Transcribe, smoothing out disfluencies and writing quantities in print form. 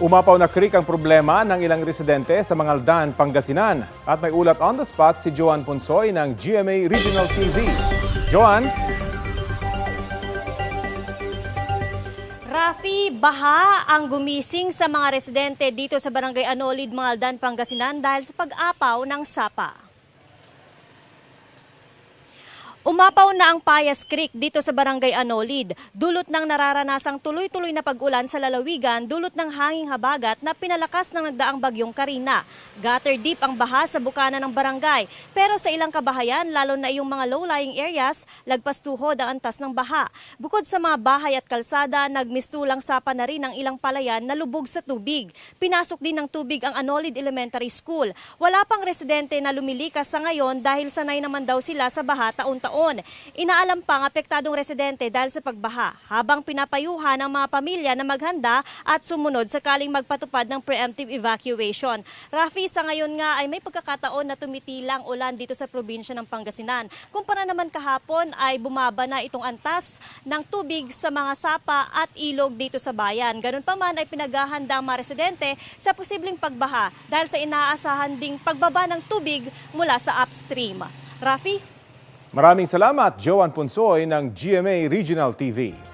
Umapaw na creek ang problema ng ilang residente sa Mangaldan, Pangasinan. At may ulat on the spot si Joan Punsoy ng GMA Regional TV. Joan? Rafi, baha ang gumising sa mga residente dito sa Barangay Anolid, Mangaldan, Pangasinan dahil sa pag-apaw ng sapa. Umapaw na ang Payas Creek dito sa Barangay Anolid, dulot ng nararanasang tuloy-tuloy na pag-ulan sa lalawigan, dulot ng hanging habagat na pinalakas ng nagdaang bagyong Karina. Gutter deep ang baha sa bukana ng barangay, pero sa ilang kabahayan, lalo na yung mga low-lying areas, lagpas tuhod ang antas ng baha. Bukod sa mga bahay at kalsada, nagmistulang sapa na rin ang ilang palayan na lubog sa tubig. Pinasok din ng tubig ang Anolid Elementary School. Wala pang residente na lumilikas sa ngayon dahil sanay naman daw sila sa baha taon-taon. Inaalam pang apektadong residente dahil sa pagbaha, habang pinapayuhan ang mga pamilya na maghanda at sumunod sakaling magpatupad ng preemptive evacuation. Rafi, sa ngayon nga ay may pagkakataon na tumitilang ulan dito sa probinsya ng Pangasinan. Kumpara naman kahapon ay bumaba na itong antas ng tubig sa mga sapa at ilog dito sa bayan. Ganun pa man ay pinaghahanda ang mga residente sa posibleng pagbaha dahil sa inaasahan ding pagbaba ng tubig mula sa upstream. Rafi? Maraming salamat, Joan Punsoy ng GMA Regional TV.